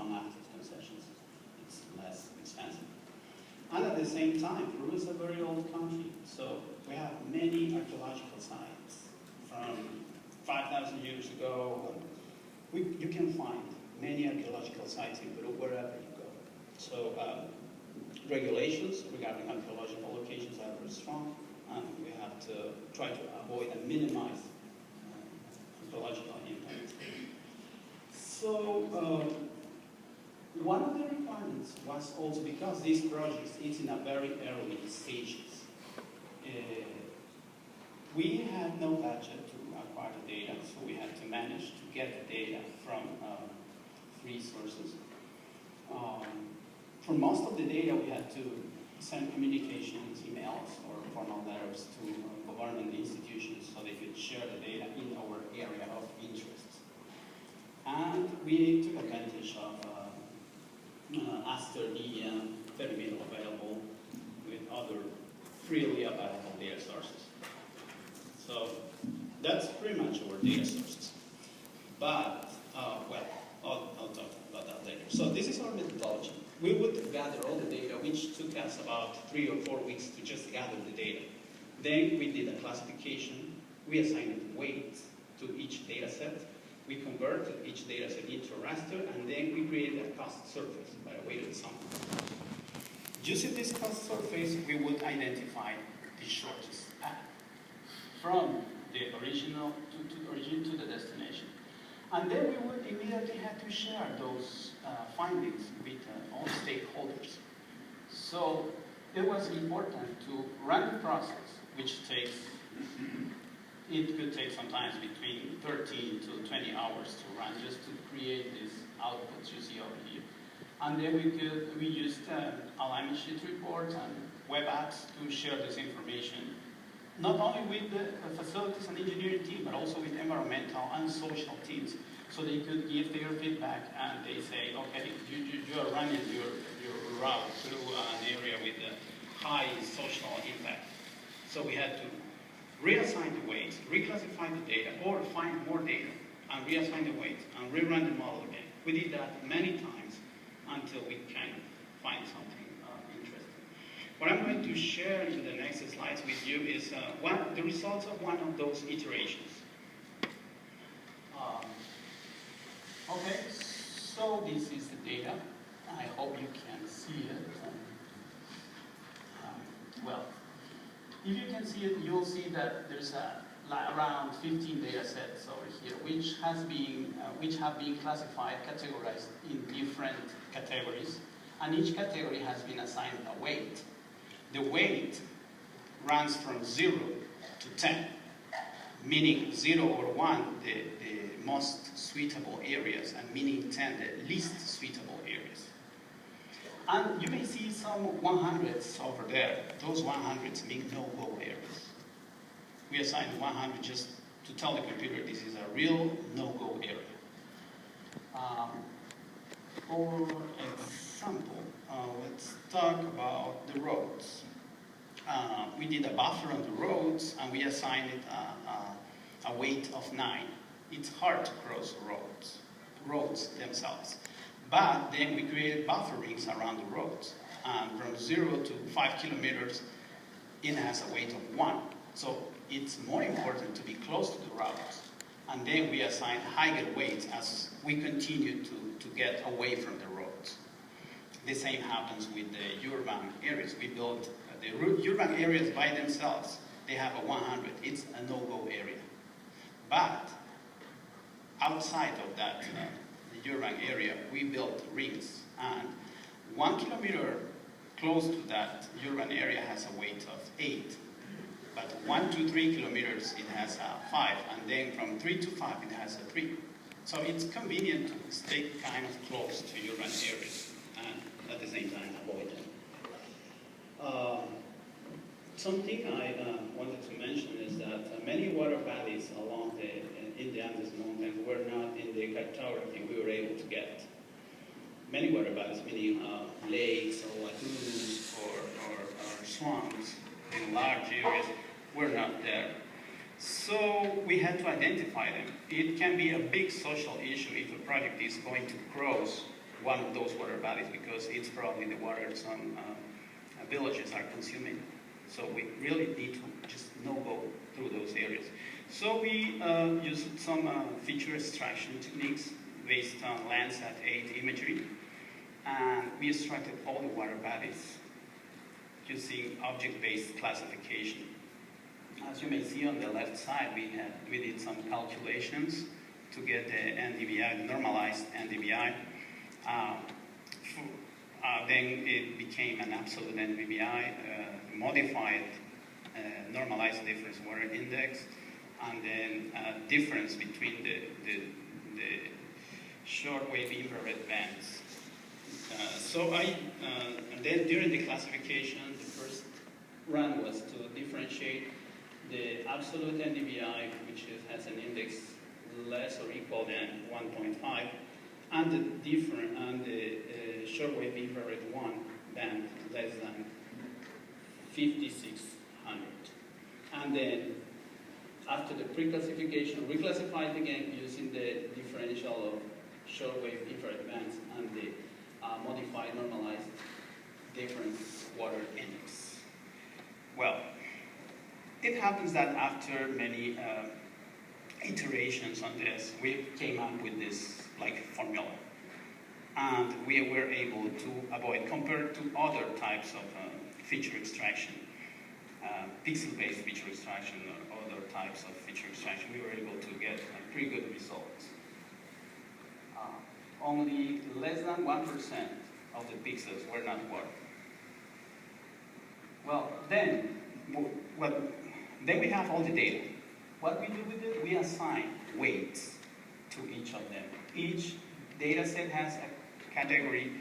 non-active concessions. It's less expensive. And at the same time, Peru is a very old country, so we have many archaeological sites from 5,000 years ago. You can find many archaeological sites in Peru wherever you go. So regulations regarding archaeological locations are very strong, and we have to try to avoid and minimize archaeological impact. So one of the requirements was also, because this project is in a very early stages, we had no budget to acquire the data, so we had to manage to get the data from free sources. For most of the data, we had to send communications, emails, or formal letters to government institutions so they could share the data in our area of interest. And we took advantage of Aster EM, very middle available, with other freely available data sources. So that's pretty much our data sources. But, well, I'll talk about that later. So this is our methodology. We would gather all the data, which took us about 3 or 4 weeks to just gather the data. Then we did a classification. We assigned weight to each data set. We converted each data set into a raster, and then we created a cost surface by a weighted sum. Using this cost surface, we would identify the shortest path from the original to the destination. And then we would immediately have to share those findings with all stakeholders. So it was important to run the process, which takes, it could take sometimes between 13 to 20 hours to run just to create these outputs you see over here. And then we used alignment sheet reports and web apps to share this information, not only with the facilities and engineering team, but also with environmental and social teams, so they could give their feedback and they say, okay, you are running your route through an area with a high social impact. So we had to reassign the weights, reclassify the data, or find more data, and reassign the weights, and rerun the model again. We did that many times until we kind of find something interesting. What I'm going to share in the next slides with you is the results of one of those iterations. Okay, so this is the data. I hope you can see it. Well, if you can see it, you'll see that there's around 15 data sets over here, which have been classified, categorized in different categories, and each category has been assigned a weight. The weight runs from 0 to 10, meaning 0 or 1, the most suitable areas, and meaning 10, the least suitable areas. And you may see some 100s over there. Those 100s mean no-go areas. We assigned 100 just to tell the computer this is a real no-go area. For example, let's talk about the roads. We did a buffer on the roads, and we assigned it a weight of 9. It's hard to cross roads themselves. But then we created buffer rings around the roads. From 0 to 5 kilometers, it has a weight of 1. So it's more important to be close to the routes. And then we assign higher weights as we continue to get away from the roads. The same happens with the urban areas. We built the urban areas by themselves. They have a 100. It's a no-go area. But outside of that, the urban area, we built rings. And 1 kilometer close to that urban area has a weight of 8. But 1 to 3 kilometers, it has a 5. And then from 3 to 5, it has a 3. So it's convenient to stay kind of close to urban areas and at the same time avoid them. Something I wanted to mention is that many water valleys along in the Andes Mountains were not in the cartography we were able to get. Many water valleys, meaning lakes or lagoons or swamps in large areas, were not there. So we had to identify them. It can be a big social issue if a project is going to cross one of those water bodies because it's probably the water some villages are consuming. So we really need to just no-go through those areas. So we used some feature extraction techniques based on Landsat 8 imagery, and we extracted all the water bodies using object-based classification. As you may see on the left side, we did some calculations to get the NDVI, the normalized NDVI. Then it became an absolute NDVI, modified normalized difference water index, and then difference between the shortwave infrared bands. And then during the classification, the first run was to differentiate the absolute NDVI, which has an index less or equal than 1.5, and the shortwave infrared 1 band less than 5600. And then after the pre-classification, reclassified again using the differential of shortwave infrared bands and the modified normalized difference water index. Well, it happens that after many iterations on this, we came up with this formula. And we were able to avoid, compared to other types of feature extraction, pixel-based feature extraction or other types of feature extraction, we were able to get pretty good results. Only less than 1% of the pixels were not water. Well, then we have all the data. What we do with it, we assign weights to each of them. Each data set has a category